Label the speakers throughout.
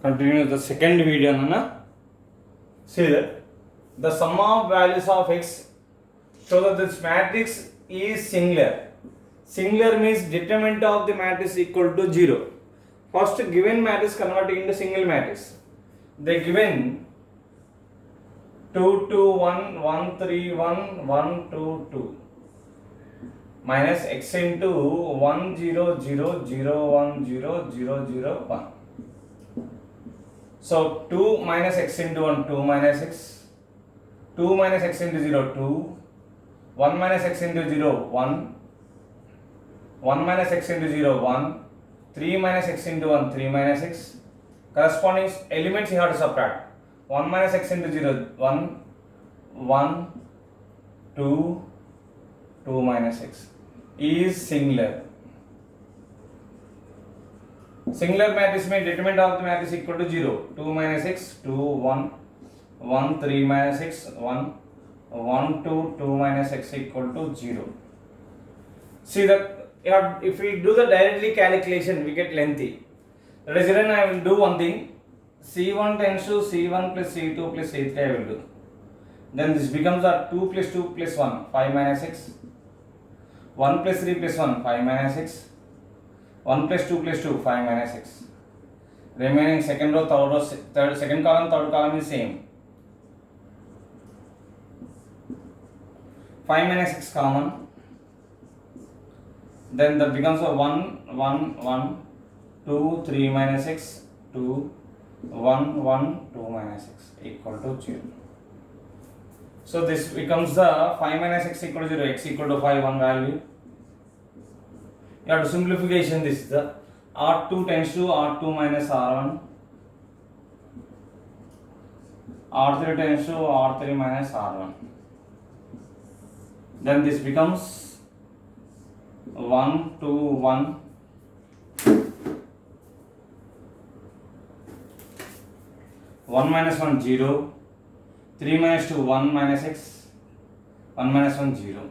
Speaker 1: Continue the second video, Nana. See that the sum of values of x show that this matrix is singular. Singular means determinant of the matrix equal to 0. First given matrix converting into single matrix. They given 2 2 1 1 3 1 1 2 2 minus x into 1 0 0 0 1 0 0 0 1. So 2 minus x into 1 2 minus x, 2 minus x into 0 2, 1 minus x into 0 1, 1 minus x into 0 1, 3 minus x into 1 3 minus x. Corresponding elements you have to subtract. 1 minus x into 0 1, 1, 2, 2 minus x is singular. Singular matrix means determinant of the matrix equal to 0. 2 minus x, 2, 1, 1, 3 minus x, 1, 1, 2, 2 minus x equal to 0. See that if we do the directly calculation, we get lengthy. That is when I will do one thing. C1 tends to C1 plus C2 plus C3 I will do. Then this becomes a 2 plus 2 plus 1, 5 minus x. 1 plus 3 plus 1, 5 minus x. 1 plus 2 plus 2, 5 minus x. Remaining second row, third row, second column, third column is same. 5 minus x common. Then that becomes a 1, 1, 1, 2, 3 minus x, 2, 1, 1, 2 minus x equal to 0. So this becomes the 5 minus x equal to 0, x equal to 5, one value. You have to simplification this, the R2 tends to R2 minus R1, R3 tends to R3 minus R1. Then this becomes 1, 2, 1, 1 minus 1, 0, 3 minus 2, 1 minus x, 1 minus 1, 0.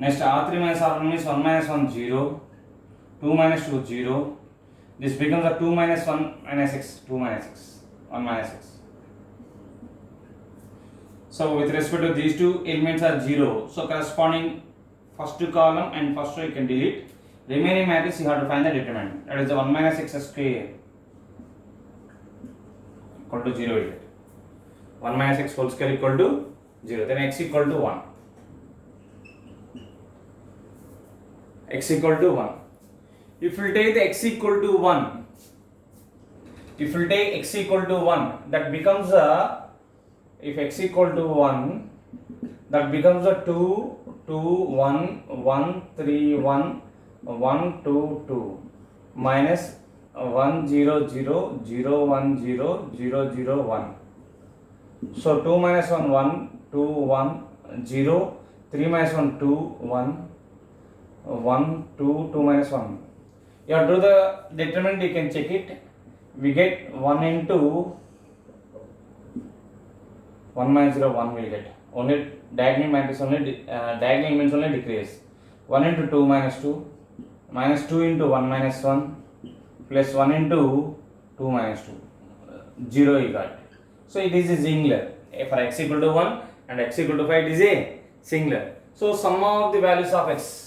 Speaker 1: Next R3 minus R1 means 1 minus 1 0, 2 minus 2 0. This becomes a 2 minus 1 minus x, 2 minus x, 1 minus x. So with respect to these two elements are 0. So corresponding first column and first row you can delete. Remaining matrix you have to find the determinant. That is the 1 minus x square equal to 0. 1 minus x whole square equal to 0. Then x equal to 1. X equal to 1. If you take the x equal to 1, if you take x equal to 1, that becomes a, if x equal to 1, that becomes a 2, 2, 1, 1, 3, 1, 1, 2, 2, minus 1, 0, 0, 0, 1, 0, 0, 0, 1. So 2 minus 1, 1, 2, 1, 0, 3 minus 1, 2, 1, 1, 2, 2 minus 1. You have to do the determinant, you can check it. We get 1 into 1 minus 0, 1 will get. Only diagonal matrix, only diagonal elements only decrease. 1 into 2 minus 2, minus 2 into 1 minus 1, plus 1 into 2 minus 2. 0 you got. So it is a singular. For x equal to 1 and x equal to 5, it is a singular. So sum of the values of x.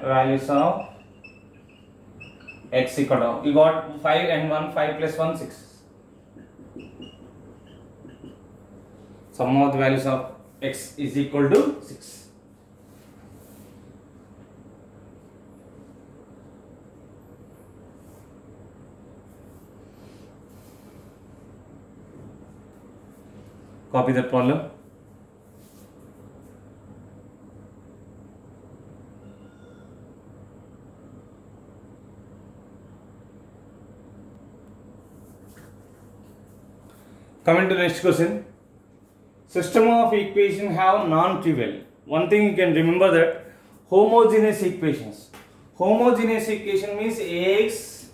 Speaker 1: Values of x equal to, you got 5 and 1, 5 plus 1, 6. Sum of the values of x is equal to 6. Copy that problem. Coming to the next question. System of equation have non-trivial. One thing you can remember that homogeneous equations. Homogeneous equation means Ax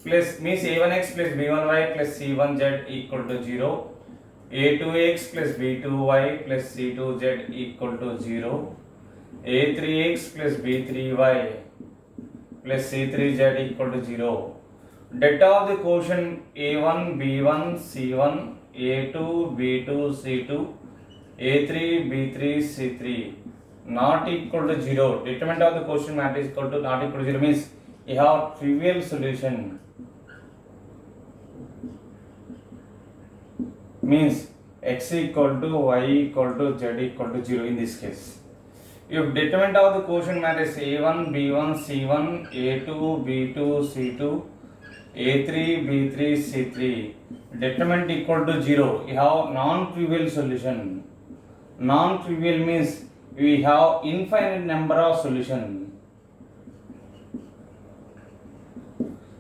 Speaker 1: plus means A1x plus B1y plus C1z equal to 0. A2x plus B2y plus C2z equal to 0. A3x plus B3y plus C3Z equal to 0. Delta of the quotient A1, B1, C1, A2, B2, C2, A3, B3, C3 not equal to 0. Determinant of the quotient matrix equal to not equal to 0 means you have trivial solution. Means x equal to y equal to z equal to 0 in this case. If determinant of the quotient matrix A1, B1, C1, A2, B2, C2, A3, B3, C3 determinant equal to 0, you have non-trivial solution. Non-trivial means we have infinite number of solution.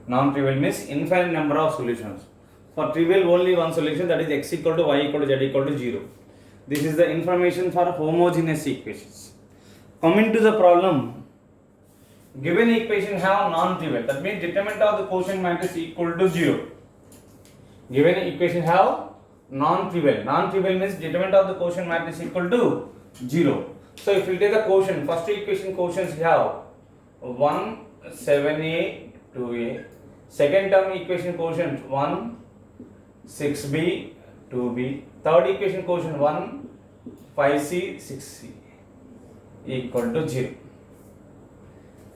Speaker 1: Non-trivial means infinite number of solutions. For trivial only one solution, that is x equal to y equal to z equal to 0. This is the information for homogeneous equations. Coming to the problem, given equation have non-trivial, that means determinant of the quotient matrix equal to 0. Given equation have non-trivial. Non-trivial means determinant of the quotient matrix equal to 0. So if we take the quotient, first equation quotients we have 1, 7a, 2a. Second term equation quotient 1, 6b, 2b. Third equation quotient 1, 5c, 6c equal to 0.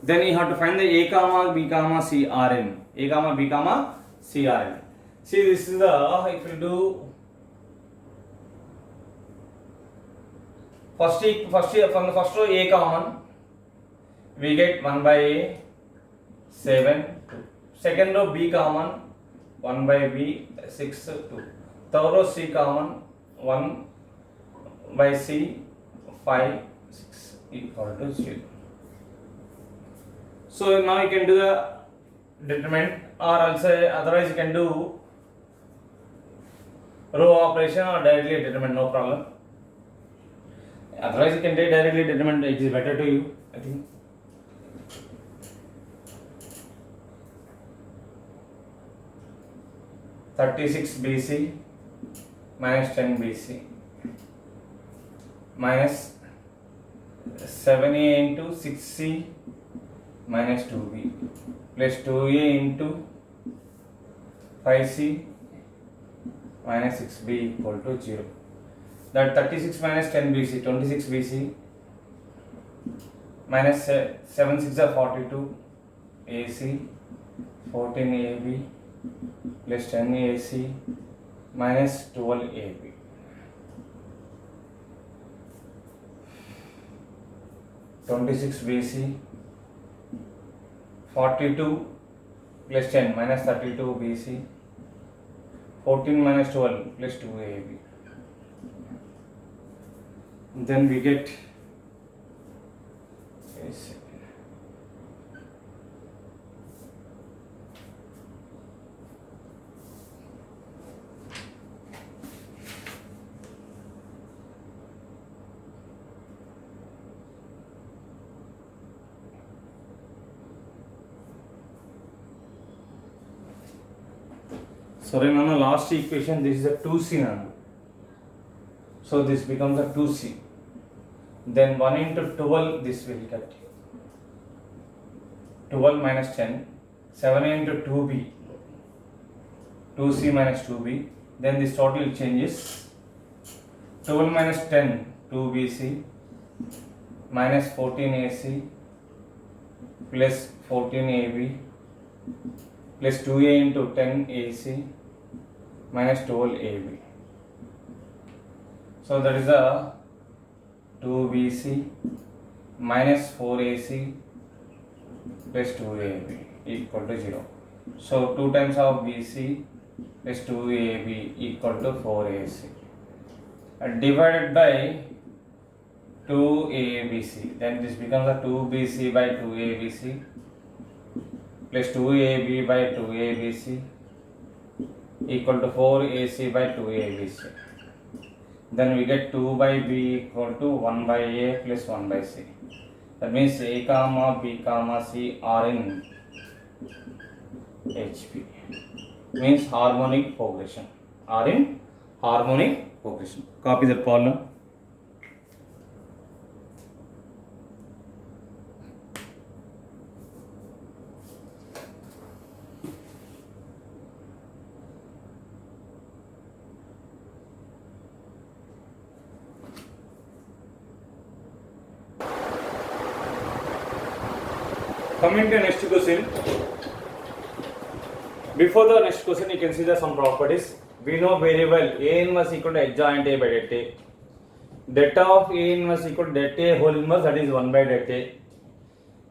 Speaker 1: Then you have to find the a comma b comma c Rn. A comma b comma c Rn. See, this is the, if you do from the first row a common, we get 1 by a, 7, 2. Second row b common, 1 by b, 6, 2. Third row c common, 1 by c, 5, 6 equal to 0. So now you can do the determinant, or also otherwise you can do row operation or directly determinant, no problem. Otherwise you can take directly determinant, it is better to you, I think. (36BC minus 10BC minus 7a into 6c minus 2b plus 2a into 5c minus 6b equal to 0. That 36 minus 10BC, 26BC minus 7 6 are 42 AC 14 AB plus 10 AC minus 12 AB. (26BC) 42 plus 10 minus 32 BC 14 minus 12 plus 2 AB. Then we get AC. Sorry, no, last equation, this is a 2c now. So this becomes a 2c. Then 1 into 12, this will get 12 minus 10, 7 into 2b, 2c minus 2b. Then this total changes 12 minus 10, 2bc minus 14ac plus 14ab plus 2a into 10ac minus 12ab. So that is a 2bc minus 4ac plus 2ab equal to 0. So 2 times of bc plus 2ab equal to 4ac divided by 2abc. Then this becomes a 2bc by 2abc plus 2ab by 2abc equal to 4ac by 2abc. Then we get 2 by b equal to 1 by a plus 1 by c. That means a comma b comma c are in HP. Means harmonic progression. Are in harmonic progression. Copy the problem. Coming to next question. Before the next question, you can see the some properties. We know very well A inverse equal to adjoint A by det A. Det of A inverse equal to det A whole inverse, that is 1 by det A.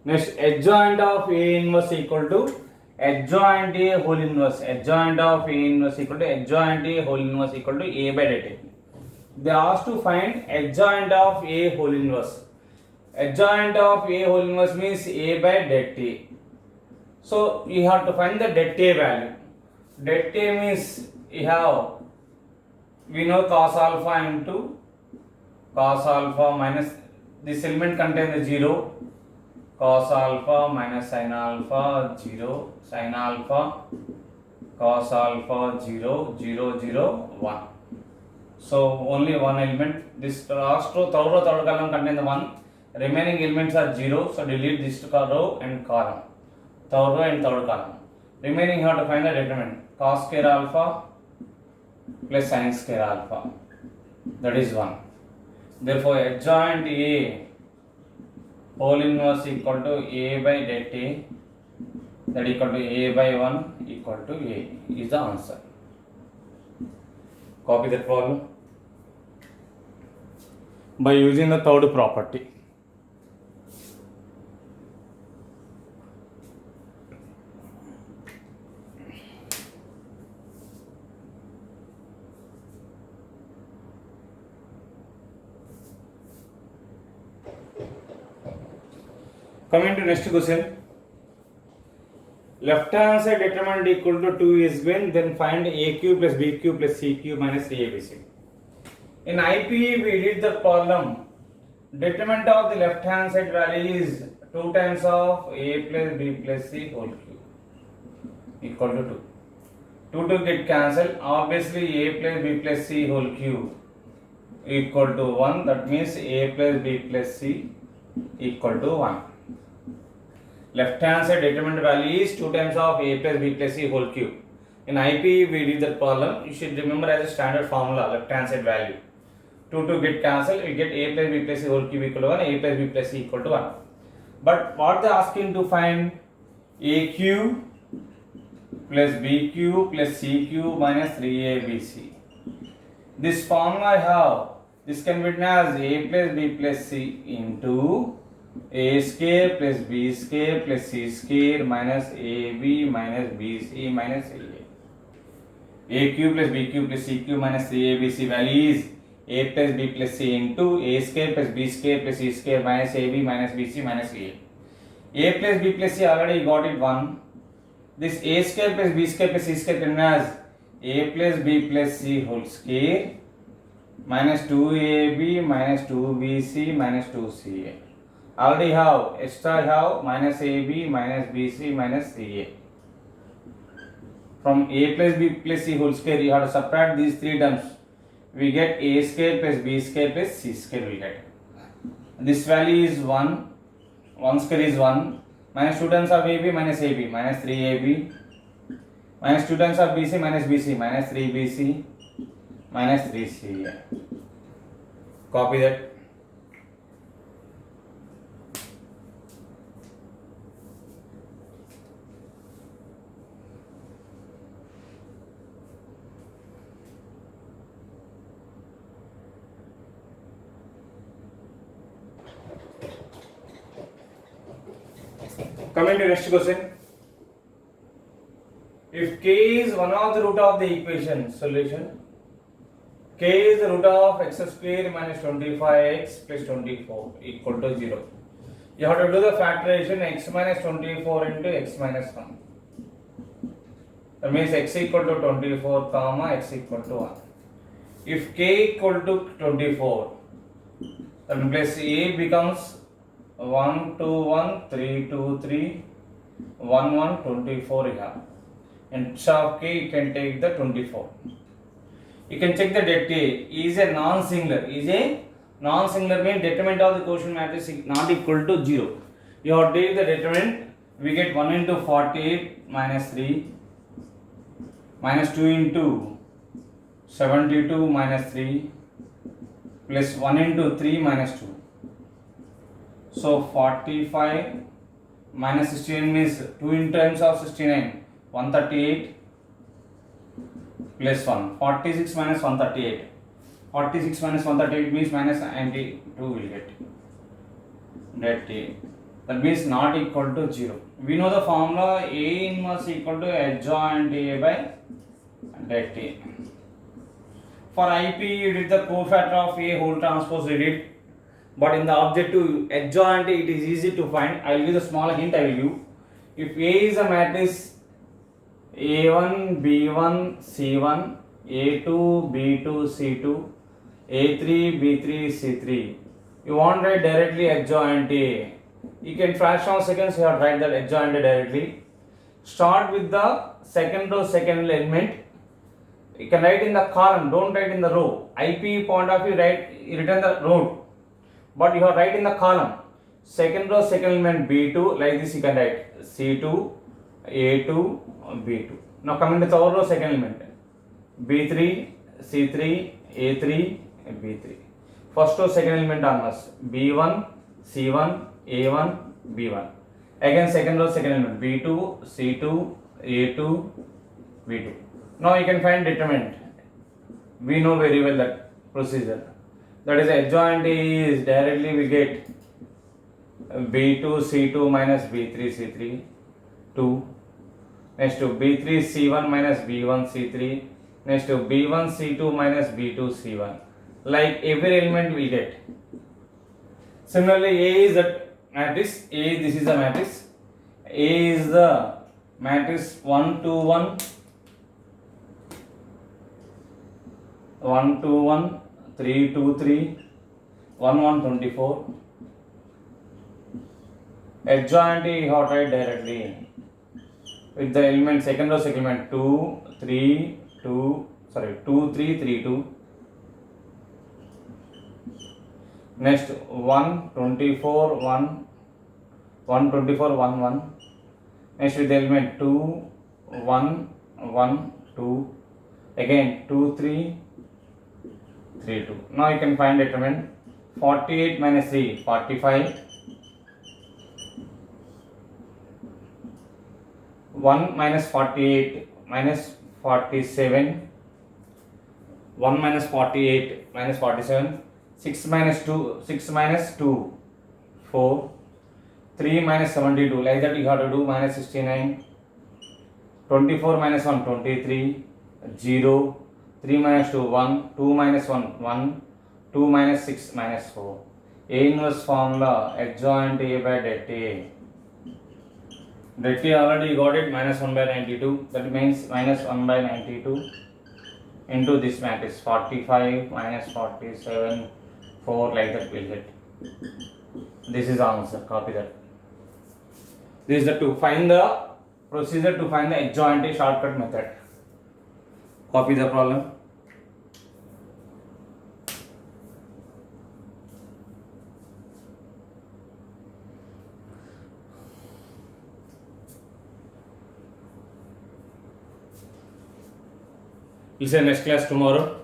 Speaker 1: Next, adjoint of A inverse equal to adjoint A whole inverse. Adjoint of A inverse equal to adjoint A whole inverse equal to A by det A. They asked to find adjoint of A whole inverse. Adjoint of A whole inverse means A by det A. So you have to find the det A value. Det A means we know cos alpha into cos alpha minus, this element contains the 0, cos alpha minus sin alpha 0, sin alpha cos alpha 0, 0, 0, 1. So only one element. This last row, third column contains the 1. Remaining elements are 0. So delete this row and column. Third row and third column. Remaining you have to find the determinant. Cos square alpha plus sin square alpha. That is 1. Therefore, adjoint A whole inverse equal to A by det A, that equal to A by 1 equal to A is the answer. Copy that problem by using the third property. Coming to next question. Left hand side determinant equal to 2 is when, then find A cube plus B cube plus C cube minus 3ABC. In IPE we did the problem. Determinant of the left hand side value is 2 times of A plus B plus C whole cube equal to 2. 2 to get cancelled. Obviously A plus B plus C whole cube equal to 1. That means A plus B plus C equal to 1. Left hand side determinant value is 2 times of A plus B plus C whole cube. In IPE we did that problem. You should remember as a standard formula left hand side value. 2 to get cancelled, we get A plus B plus C whole cube equal to 1, A plus B plus C equal to 1. But what they are asking to find A cube plus B cube plus C cube minus 3ABC. This formula I have, this can be written as A plus B plus C into A square plus B square plus C square minus AB minus BC minus A. A cube plus B cube plus C cube minus 3ABC value is A plus B plus C into A square plus B square plus C square minus AB minus BC minus A. A plus B plus C already got it 1. This A square plus B square plus C square can be as A plus B plus C whole square minus 2AB minus 2BC minus 2CA. Already have extra have minus AB minus BC minus CA. From A plus B plus C whole square you have to subtract these 3 terms. We get A square plus B square plus C square we get. This value is 1. 1 square is 1. Minus 2 terms of AB minus AB minus 3AB. Minus 2 terms of BC minus BC minus 3BC minus 3CA. Copy that. Coming to next question. If k is one of the root of the equation, solution. K is the root of x square minus 25x plus 24 equal to 0. You have to do the factorization x minus 24 into x minus 1. That means x equal to 24 comma x equal to 1. If k equal to 24, then place A becomes 1 2 1 3 2 3 1 1 24 you have. Instead of k you can take the 24. You can check the det A is a non-singular. Is a non-singular means determinant of the quotient matrix is not equal to 0. You have to take the determinant. We get 1 into 48 minus 3 minus 2 into 72 minus 3 plus 1 into 3 minus 2. So 45 minus 69 means 2 in terms of 69, 138 plus 1, 46 minus 138. 46 minus 138 means minus 92 will get. That means not equal to 0. We know the formula A inverse equal to adjoint A by det A. For IP you did the cofactor of A whole transpose you did, but in the objective adjoint it is easy to find. I will give the small hint I will give. If A is a matrix A1 B1 C1 A2 B2 C2 A3 B3 C3, you want to write directly adjoint A. You can fraction of seconds you have to write that adjoint A directly. Start with the second row second element. You can write in the column, don't write in the row. IP point of view, written the row, but you have write in the column. Second row second element B2, like this you can write C2 A2 B2. Now coming to third row second element B3 C3 A3 B3. First row second element onwards B1 C1 A1 B1. Again second row second element B2 C2 A2 B2. Now you can find determinant. We know very well that procedure. That is adjoint A is directly we get B2 C2 minus B3 C3 2. Next to B3 C1 minus B1 C3. Next to B1 C2 minus B2 C1. Like every element we get. Similarly, A is a matrix. A, this is a matrix. A is the matrix 1 2 1 1 2 1 3 2 3 1 1 24. Adjoint A you have to write directly with the element second row second element 2 3 2 3 3 2. Next 1 24 1 1 24 1 1. Next with the element 2 1 1 2. Again 2 3 3 2. Now you can find determinant. 48 minus 3 45. 1 minus 48 minus 47. 1 minus 48 minus 47. 6 minus 2 6 minus 2 4. 3 minus 72, like that you have to do minus 69. 24 minus 1 23 0. 3 minus 2 1. 2 minus 1 1. 2 minus 6 minus 4. A inverse formula adjoint A by det A. Det A already got it, minus 1 by 92. That means minus 1 by 92 into this matrix 45 minus 47 4, like that will get. This is answer. Copy that. This is the to find the procedure to find the adjoint A shortcut method. Copy the problem. We'll see next class tomorrow.